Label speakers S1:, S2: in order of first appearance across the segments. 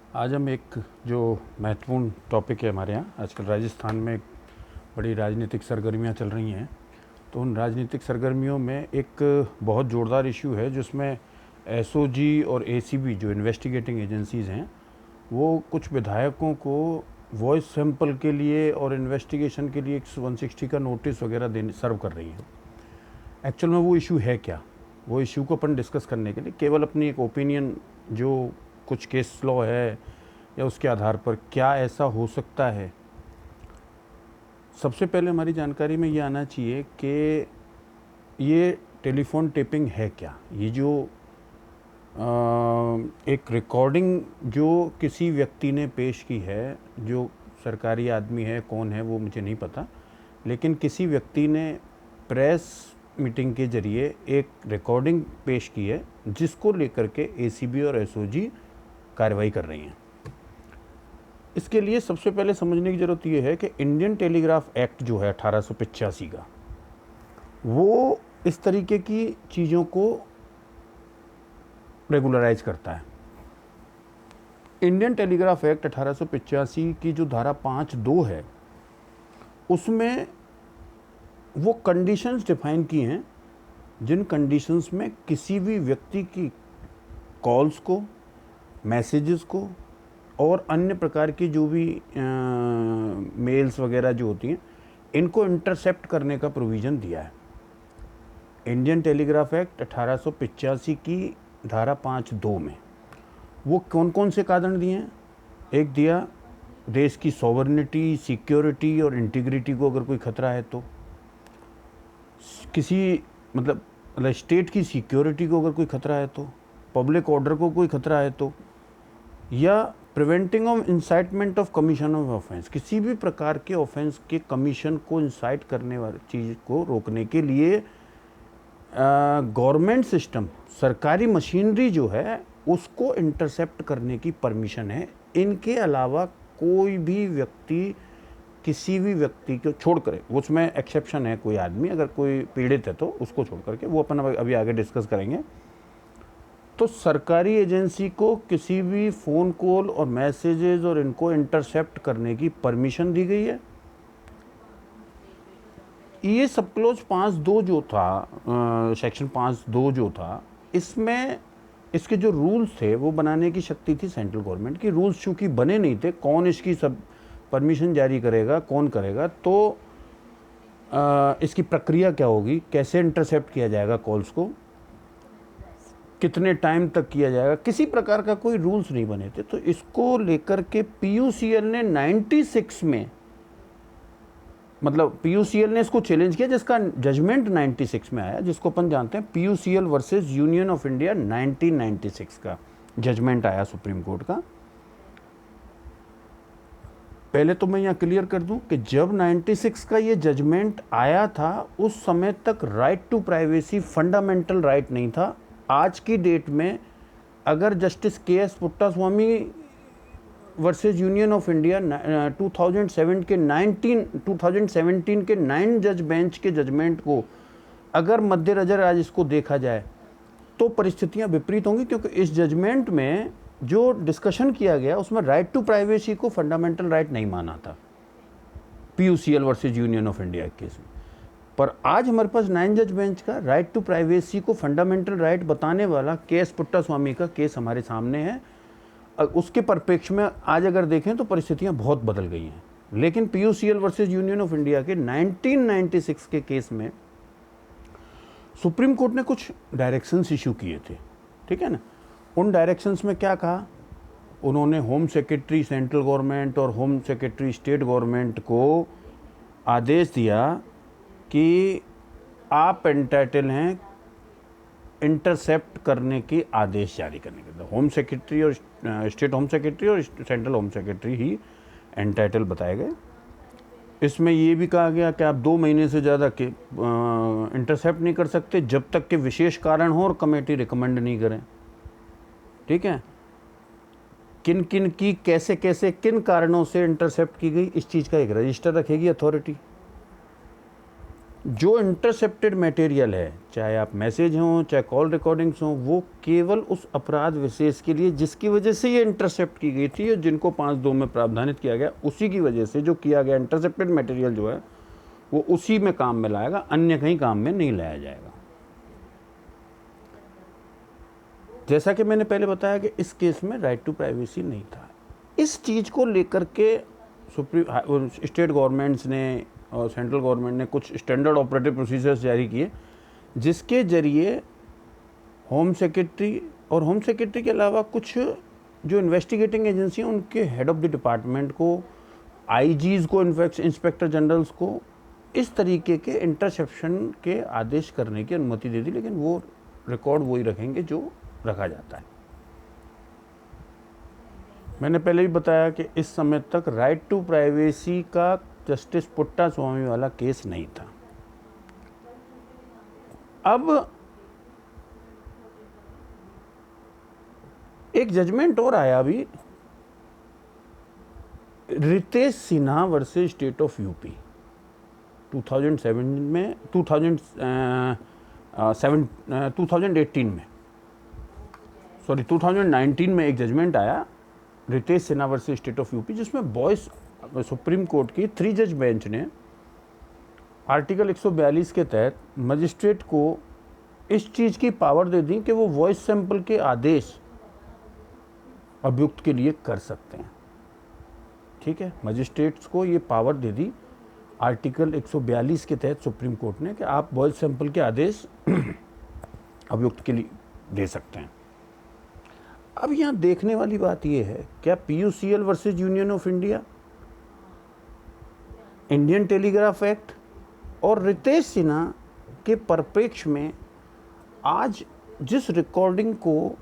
S1: आज हम एक जो महत्वपूर्ण टॉपिक है हमारे यहाँ, आजकल राजस्थान में बड़ी राजनीतिक सरगर्मियाँ चल रही हैं। तो उन राजनीतिक सरगर्मियों में एक बहुत ज़ोरदार इशू है जिसमें एसओजी और एसीबी जो इन्वेस्टिगेटिंग एजेंसीज़ हैं, वो कुछ विधायकों को वॉइस सैंपल के लिए और इन्वेस्टिगेशन के लिए एक 160 का नोटिस वगैरह देने सर्व कर रही हैं। एक्चुअल में वो इशू है क्या, वो इशू को अपन डिस्कस करने के लिए केवल अपनी एक ओपिनियन, जो कुछ केस लॉ है या उसके आधार पर क्या ऐसा हो सकता है। सबसे पहले हमारी जानकारी में ये आना चाहिए कि ये टेलीफोन टेपिंग है क्या। ये जो एक रिकॉर्डिंग जो किसी व्यक्ति ने पेश की है, जो सरकारी आदमी है, कौन है वो मुझे नहीं पता, लेकिन किसी व्यक्ति ने प्रेस मीटिंग के जरिए एक रिकॉर्डिंग पेश की है जिसको लेकर के एसीबी और एसओजी कार्रवाई कर रही हैं। इसके लिए सबसे पहले समझने की ज़रूरत ये है कि इंडियन टेलीग्राफ एक्ट जो है 1885 का, वो इस तरीके की चीज़ों को रेगुलराइज करता है। इंडियन टेलीग्राफ एक्ट 1885 की जो धारा 5(2) है, उसमें वो कंडीशंस डिफाइन की हैं जिन कंडीशंस में किसी भी व्यक्ति की कॉल्स को, मैसेजेस को और अन्य प्रकार की जो भी मेल्स वगैरह जो होती हैं, इनको इंटरसेप्ट करने का प्रोविज़न दिया है। इंडियन टेलीग्राफ एक्ट 1885 की धारा 5(2) में वो कौन कौन से कानून दिए हैं। एक दिया, देश की सॉवरेनिटी, सिक्योरिटी और इंटीग्रिटी को अगर कोई खतरा है तो, किसी मतलब स्टेट की सिक्योरिटी को अगर कोई खतरा है तो, पब्लिक ऑर्डर को कोई खतरा है तो, या preventing of incitement of commission of offence, किसी भी प्रकार के ऑफेंस के कमीशन को इंसाइट करने वाली चीज़ को रोकने के लिए गवर्नमेंट सिस्टम, सरकारी मशीनरी जो है, उसको इंटरसेप्ट करने की परमिशन है। इनके अलावा कोई भी व्यक्ति किसी भी व्यक्ति को छोड़ कर, उसमें एक्सेप्शन है, कोई आदमी अगर कोई पीड़ित है तो उसको छोड़ करके, वो अपन अभी आगे डिस्कस करेंगे। तो सरकारी एजेंसी को किसी भी फ़ोन कॉल और मैसेजेस और इनको इंटरसेप्ट करने की परमिशन दी गई है। ये सब क्लोज 5(2) जो था, सेक्शन 5(2) जो था, इसमें इसके जो रूल्स थे वो बनाने की शक्ति थी सेंट्रल गवर्नमेंट की। रूल्स चूँकि बने नहीं थे, कौन इसकी सब परमिशन जारी करेगा, कौन करेगा, तो इसकी प्रक्रिया क्या होगी, कैसे इंटरसेप्ट किया जाएगा कॉल्स को, कितने टाइम तक किया जाएगा, किसी प्रकार का कोई रूल्स नहीं बने थे। तो इसको लेकर के पीयूसीएल ने 96 में, मतलब पीयूसीएल ने इसको चैलेंज किया, जिसका जजमेंट 96 में आया, जिसको अपन जानते हैं PUCL versus union of India 1996 का जजमेंट आया सुप्रीम कोर्ट का। पहले तो मैं यहाँ क्लियर कर दूं कि जब 96 का ये जजमेंट आया था, उस समय तक right to privacy fundamental right नहीं था। आज की डेट में अगर जस्टिस के.एस. Puttaswamy versus union of India 2017 के 9 जज बेंच के जजमेंट को अगर मध्य नजर आज इसको देखा जाए तो परिस्थितियां विपरीत होंगी, क्योंकि इस जजमेंट में जो डिस्कशन किया गया उसमें राइट टू प्राइवेसी को फंडामेंटल राइट नहीं माना था PUCL versus union of India case में। पर आज हमारे पास 9 जज बेंच का राइट टू प्राइवेसी को फंडामेंटल राइट बताने वाला के.एस. पुट्टास्वामी का केस हमारे सामने है। उसके परिप्रेक्ष्य में आज अगर देखें तो परिस्थितियां बहुत बदल गई हैं। लेकिन PUCL versus union of India के 1996 के केस में सुप्रीम कोर्ट ने कुछ डायरेक्शंस इशू किए थे, ठीक है ना। उन डायरेक्शंस में क्या कहा, उन्होंने होम सेक्रेटरी सेंट्रल गवर्नमेंट और होम सेक्रेटरी स्टेट गवर्नमेंट को आदेश दिया कि आप एंटाइटल हैं इंटरसेप्ट करने की आदेश जारी करने के लिए। होम सेक्रेटरी और स्टेट होम सेक्रेटरी और सेंट्रल होम सेक्रेटरी ही एंटाइटल बताए गए। इसमें ये भी कहा गया कि आप 2 महीने से ज़्यादा के इंटरसेप्ट नहीं कर सकते जब तक कि विशेष कारण हो और कमेटी रिकमेंड नहीं करें, ठीक है। किन किन की कैसे कैसे किन कारणों से इंटरसेप्ट की गई, इस चीज़ का एक रजिस्टर रखेगी अथॉरिटी। जो इंटरसेप्टेड मटेरियल है, चाहे आप मैसेज हों चाहे कॉल रिकॉर्डिंग्स हों, वो केवल उस अपराध विशेष के लिए जिसकी वजह से ये इंटरसेप्ट की गई थी और जिनको 5(2) में प्रावधानित किया गया, उसी की वजह से जो किया गया इंटरसेप्टेड मटेरियल जो है वो उसी में काम में लाएगा, अन्य कहीं काम में नहीं लाया जाएगा। जैसा कि मैंने पहले बताया कि इस केस में राइट टू प्राइवेसी नहीं था। इस चीज़ को लेकर के स्टेट गवर्नमेंट्स ने और सेंट्रल गवर्नमेंट ने कुछ स्टैंडर्ड ऑपरेटिव प्रोसीजर्स जारी किए, जिसके जरिए होम सेक्रेटरी के अलावा कुछ जो इन्वेस्टिगेटिंग एजेंसी हैं उनके हेड ऑफ द डिपार्टमेंट को, आईजीज़ को, इंस्पेक्टर जनरल्स को इस तरीके के इंटरसेप्शन के आदेश करने की अनुमति दे दी, लेकिन वो रिकॉर्ड वही रखेंगे जो रखा जाता है। मैंने पहले भी बताया कि इस समय तक राइट टू प्राइवेसी का जस्टिस पुट्टा स्वामी वाला केस नहीं था। अब एक जजमेंट और आया अभी, Ritesh Sinha versus state of UP 2018 में, 2019 में एक जजमेंट आया Ritesh Sinha versus state of UP, जिसमें बॉयज सुप्रीम कोर्ट की 3 जज बेंच ने आर्टिकल 142 के तहत मजिस्ट्रेट को इस चीज़ की पावर दे दी कि वो वॉइस सैंपल के आदेश अभियुक्त के लिए कर सकते हैं। ठीक है, मजिस्ट्रेट्स को ये पावर दे दी आर्टिकल 142 के तहत सुप्रीम कोर्ट ने कि आप वॉइस सैंपल के आदेश अभियुक्त के लिए दे सकते हैं। अब यहाँ देखने वाली बात यह है, क्या PUCL versus union of India, Indian telegraph act और रितेश सिन्हा के परिप्रेक्ष्य में आज जिस रिकॉर्डिंग को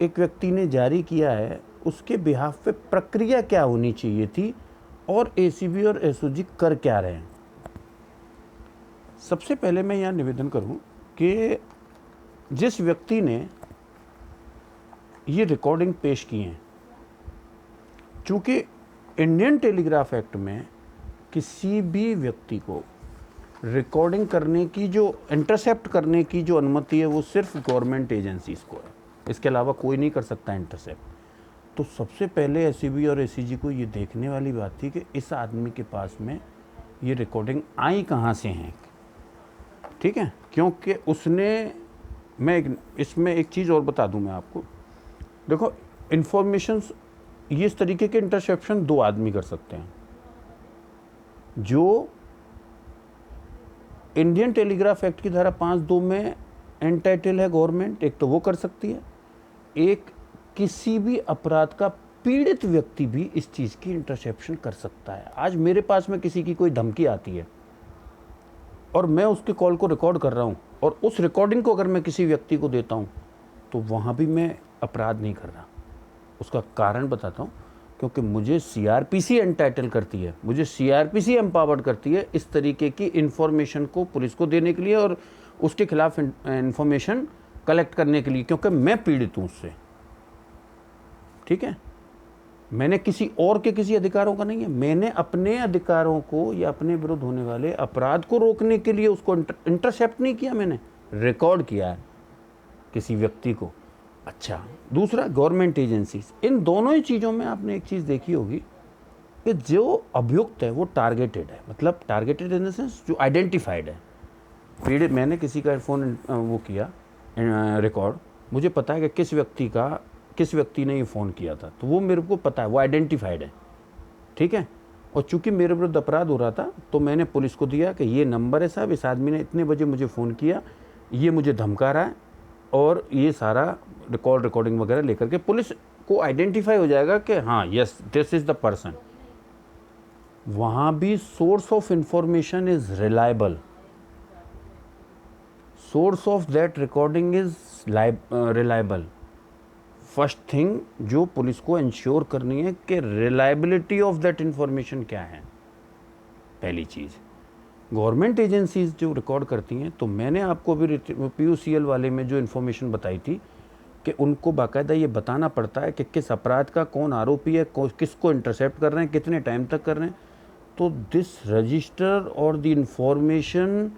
S1: एक व्यक्ति ने जारी किया है उसके बिहाफ पे प्रक्रिया क्या होनी चाहिए थी और ACB और SOG कर क्या रहे हैं। सबसे पहले मैं यहाँ निवेदन करूँ कि जिस व्यक्ति ने ये रिकॉर्डिंग पेश की हैं, चूँकि इंडियन टेलीग्राफ एक्ट में किसी भी व्यक्ति को रिकॉर्डिंग करने की, जो इंटरसेप्ट करने की जो अनुमति है वो सिर्फ गवर्नमेंट एजेंसीज को है, इसके अलावा कोई नहीं कर सकता इंटरसेप्ट। तो सबसे पहले SCB और ACG को ये देखने वाली बात थी कि इस आदमी के पास में ये रिकॉर्डिंग आई कहाँ से हैं। ठीक है, क्योंकि उसने, इसमें एक चीज़ और बता दूं मैं आपको, देखो इंफॉर्मेशंस, ये इस तरीके के इंटरसेप्शन 2 आदमी कर सकते हैं। जो इंडियन टेलीग्राफ एक्ट की धारा 5(2) में एंटाइटल है गवर्नमेंट, एक तो वो कर सकती है, एक किसी भी अपराध का पीड़ित व्यक्ति भी इस चीज़ की इंटरसेप्शन कर सकता है। आज मेरे पास में किसी की कोई धमकी आती है और मैं उसके कॉल को रिकॉर्ड कर रहा हूँ और उस रिकॉर्डिंग को अगर मैं किसी व्यक्ति को देता हूँ तो वहाँ भी मैं अपराध नहीं कर रहा। उसका कारण बताता हूँ, क्योंकि मुझे CRPC एंटाइटल करती है, मुझे CRPC एम्पावर्ड करती है इस तरीके की इन्फॉर्मेशन को पुलिस को देने के लिए और उसके खिलाफ इन्फॉर्मेशन कलेक्ट करने के लिए, क्योंकि मैं पीड़ित हूँ उससे। ठीक है, मैंने किसी और के किसी अधिकारों का नहीं है, मैंने अपने अधिकारों को या अपने विरुद्ध होने वाले अपराध को रोकने के लिए उसको इंटरसेप्ट नहीं किया, मैंने रिकॉर्ड किया है किसी व्यक्ति को। अच्छा, दूसरा गवर्नमेंट एजेंसीज, इन दोनों ही चीज़ों में आपने एक चीज़ देखी होगी कि जो अभियुक्त है वो टारगेटेड है, मतलब टारगेटेड इन द सेंस जो आइडेंटिफाइड है। पीड़ित, मैंने किसी का फ़ोन वो किया रिकॉर्ड, मुझे पता है कि किस व्यक्ति ने ये फ़ोन किया था, तो वो मेरे को पता है, वो आइडेंटिफाइड है। ठीक है, और चूंकि मेरे विरुद्ध अपराध हो रहा था तो मैंने पुलिस को दिया कि ये नंबर है साहब, इस आदमी ने इतने बजे मुझे फ़ोन किया, ये मुझे धमका रहा है, और ये सारा रिकॉर्डिंग वगैरह लेकर के पुलिस को आइडेंटिफाई हो जाएगा कि हाँ, yes, this is the person. वहाँ भी source of information is reliable, source of that recording is reliable. First thing जो पुलिस को इंश्योर करनी है कि रिलायबिलिटी ऑफ दैट इंफॉर्मेशन क्या है, पहली चीज़। गवर्नमेंट एजेंसीज जो रिकॉर्ड करती हैं, तो मैंने आपको भी PUCL वाले में जो इन्फॉर्मेशन बताई थी कि उनको बाकायदा ये बताना पड़ता है कि किस अपराध का कौन आरोपी है, किसको इंटरसेप्ट कर रहे हैं, कितने टाइम तक कर रहे हैं। तो दिस रजिस्टर और द इंफॉर्मेशन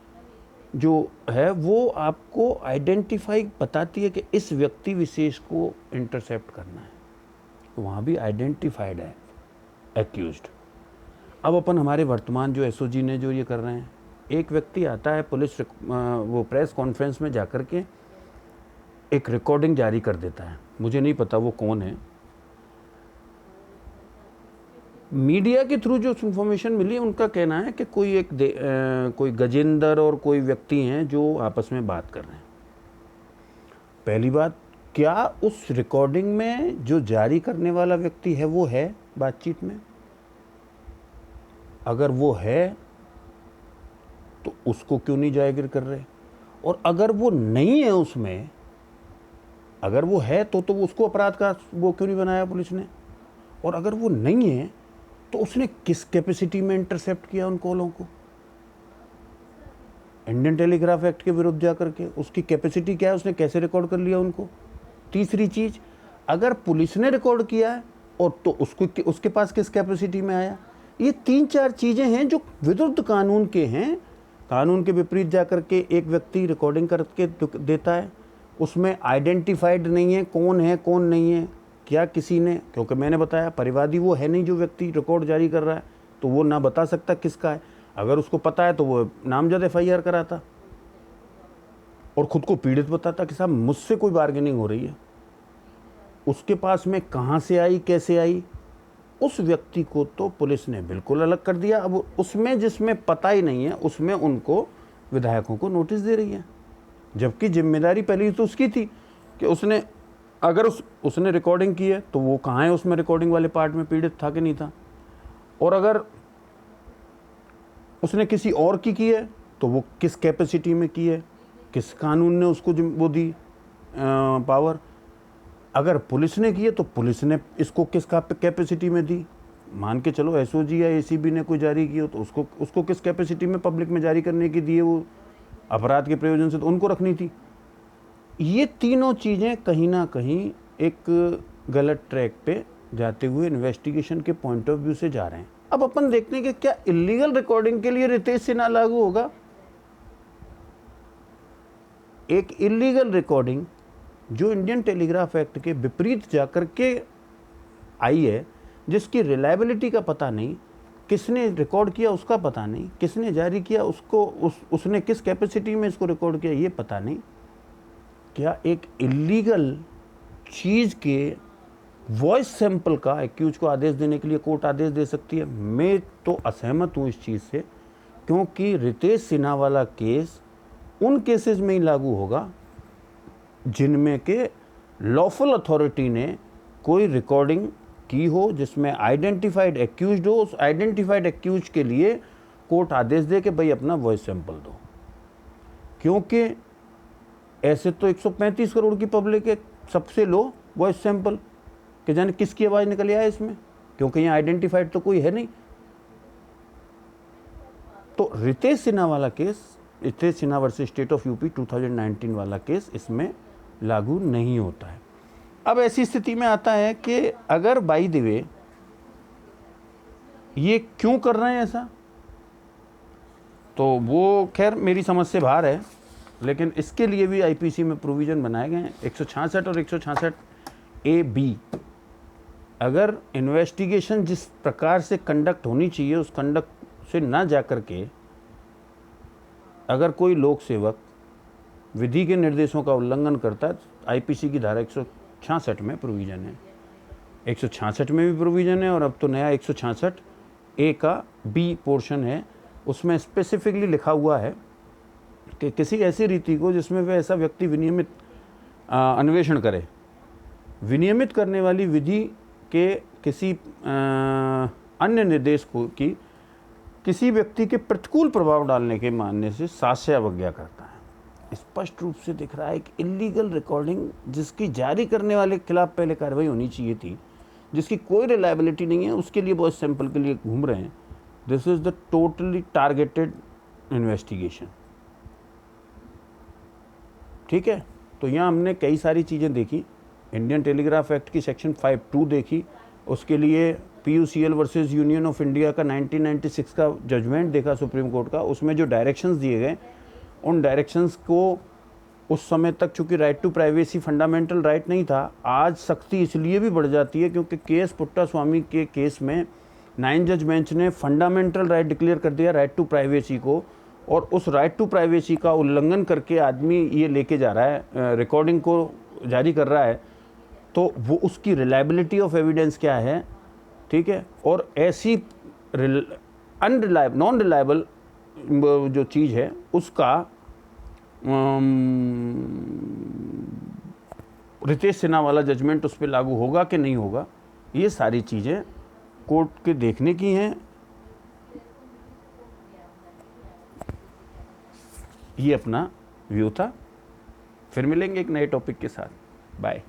S1: जो है वो आपको आइडेंटिफाई बताती है कि इस व्यक्ति विशेष को इंटरसेप्ट करना है, तो वहाँ भी आइडेंटिफाइड है एक्यूज्ड। अब अपन हमारे वर्तमान जो एसओजी ने जो ये कर रहे हैं, एक व्यक्ति आता है पुलिस वो प्रेस कॉन्फ्रेंस में जाकर के एक रिकॉर्डिंग जारी कर देता है, मुझे नहीं पता वो कौन है। मीडिया के थ्रू जो इंफॉर्मेशन मिली उनका कहना है कि कोई कोई गजेंद्र और कोई व्यक्ति हैं जो आपस में बात कर रहे हैं। पहली बात, क्या उस रिकॉर्डिंग में जो जारी करने वाला व्यक्ति है वो है बातचीत में? अगर वो है तो उसको क्यों नहीं जाहिर कर रहे? और अगर वो नहीं है उसमें, अगर वो है तो वो उसको अपराध का वो क्यों नहीं बनाया पुलिस ने? और अगर वो नहीं है तो उसने किस कैपेसिटी में इंटरसेप्ट किया उन कॉलों को? इंडियन टेलीग्राफ एक्ट के विरुद्ध जाकर के उसकी कैपेसिटी क्या है, उसने कैसे रिकॉर्ड कर लिया उनको? तीसरी चीज, अगर पुलिस ने रिकॉर्ड किया है और तो उसके पास किस कैपेसिटी में आया? ये 3-4 चीजें हैं जो विरुद्ध कानून के हैं। कानून के विपरीत जाकर के एक व्यक्ति रिकॉर्डिंग करके देता है, उसमें आइडेंटिफाइड नहीं है कौन है कौन नहीं है, क्या किसी ने, क्योंकि मैंने बताया परिवादी वो है नहीं जो व्यक्ति रिकॉर्ड जारी कर रहा है, तो वो ना बता सकता किसका है। अगर उसको पता है तो वो नामजद FIR कराता और खुद को पीड़ित बताता कि साहब मुझसे कोई बार्गेनिंग हो रही है। उसके पास में कहाँ से आई, कैसे आई, उस व्यक्ति को तो पुलिस ने बिल्कुल अलग कर दिया। अब उसमें जिसमें पता ही नहीं है उसमें उनको विधायकों को नोटिस दे रही है, जबकि जिम्मेदारी पहले तो उसकी थी कि उसने अगर उसने रिकॉर्डिंग की है तो वो कहाँ है उसमें रिकॉर्डिंग वाले पार्ट में पीड़ित था कि नहीं था, और अगर उसने किसी और की है तो वो किस कैपेसिटी में की है, किस कानून ने उसको वो दी पावर। अगर पुलिस ने की है तो पुलिस ने इसको किस कैपेसिटी में दी? मान के चलो एसओजी या एसीबी ने कोई जारी की हो तो उसको किस कैपेसिटी में पब्लिक में जारी करने की दी है? वो अपराध के प्रयोजन से तो उनको रखनी थी। ये तीनों चीज़ें कहीं ना कहीं एक गलत ट्रैक पे जाते हुए इन्वेस्टिगेशन के पॉइंट ऑफ व्यू से जा रहे हैं। अब अपन देखते हैं कि क्या इलीगल रिकॉर्डिंग के लिए रितेश सिन्हा लागू होगा? एक इलीगल रिकॉर्डिंग जो इंडियन टेलीग्राफ एक्ट के विपरीत जाकर के आई है, जिसकी रिलायबिलिटी का पता नहीं, किसने रिकॉर्ड किया उसका पता नहीं, किसने जारी किया उसको उसने किस कैपेसिटी में इसको रिकॉर्ड किया ये पता नहीं, क्या एक इलीगल चीज़ के वॉइस सैंपल का एक्यूज को आदेश देने के लिए कोर्ट आदेश दे सकती है? मैं तो असहमत हूँ इस चीज़ से, क्योंकि रितेश सिन्हा वाला केस उन केसेस में ही लागू होगा जिनमें के लॉफुल अथॉरिटी ने कोई रिकॉर्डिंग की हो जिसमें आइडेंटिफाइड एक्यूज्ड हो। उस आइडेंटिफाइड एक्यूज के लिए कोर्ट आदेश दे कि भाई अपना वॉइस सैंपल दो, क्योंकि ऐसे तो 135 करोड़ की पब्लिक है, सबसे लो वॉइस सैंपल कि जाने किसकी आवाज़ निकल आए इसमें, क्योंकि यहाँ आइडेंटिफाइड तो कोई है नहीं। तो रितेश सिन्हा वाला case, Ritesh Sinha versus state of UP 2019 वाला केस इसमें लागू नहीं होता है। अब ऐसी स्थिति में आता है कि अगर बाय द वे ये क्यों कर रहे हैं ऐसा, तो वो खैर मेरी समझ से बाहर है, लेकिन इसके लिए भी आईपीसी में प्रोविज़न बनाए गए हैं 166 और 166A(b). अगर इन्वेस्टिगेशन जिस प्रकार से कंडक्ट होनी चाहिए उस कंडक्ट से ना जा कर के अगर कोई लोक सेवक विधि के निर्देशों का उल्लंघन करता है, आईपीसी की धारा 166 में प्रोविज़न है, 166 में भी प्रोविज़न है, और अब तो नया 166A का B पोर्शन है, उसमें स्पेसिफिकली लिखा हुआ है कि किसी ऐसी रीति को जिसमें वह ऐसा व्यक्ति विनियमित अन्वेषण करे, विनियमित करने वाली विधि के किसी अन्य निर्देश को की किसी व्यक्ति के प्रतिकूल प्रभाव डालने के मानने से साक्ष्य अवज्ञा करता है। स्पष्ट रूप से दिख रहा है कि इलीगल रिकॉर्डिंग जिसकी जारी करने वाले के खिलाफ पहले कार्रवाई होनी चाहिए थी, जिसकी कोई रिलायबिलिटी नहीं है, उसके लिए वॉइस सैंपल के लिए घूम रहे हैं। This is the totally targeted investigation. ठीक है, तो यहाँ हमने कई सारी चीज़ें देखी, इंडियन टेलीग्राफ एक्ट की सेक्शन 5(2) देखी, उसके लिए PUCL versus union of India का 1996 का जजमेंट देखा सुप्रीम कोर्ट का, उसमें जो डायरेक्शंस दिए गए उन डायरेक्शंस को उस समय तक चूंकि right to privacy fundamental right नहीं था, आज सख्ती इसलिए भी बढ़ जाती है क्योंकि केएस पुट्टास्वामी के केस में 9 जज बेंच ने फंडामेंटल राइट डिक्लेयर कर दिया राइट टू प्राइवेसी को, और उस राइट टू प्राइवेसी का उल्लंघन करके आदमी ये लेके जा रहा है, रिकॉर्डिंग को जारी कर रहा है, तो वो उसकी रिलायबिलिटी ऑफ एविडेंस क्या है, ठीक है। और ऐसी अनरिलायबल नॉन रिलायबल जो चीज़ है उसका रितेश सिन्हा वाला जजमेंट उस पर लागू होगा कि नहीं होगा, ये सारी चीज़ें कोर्ट के देखने की हैं। ये अपना व्यू था, फिर मिलेंगे एक नए टॉपिक के साथ। बाय।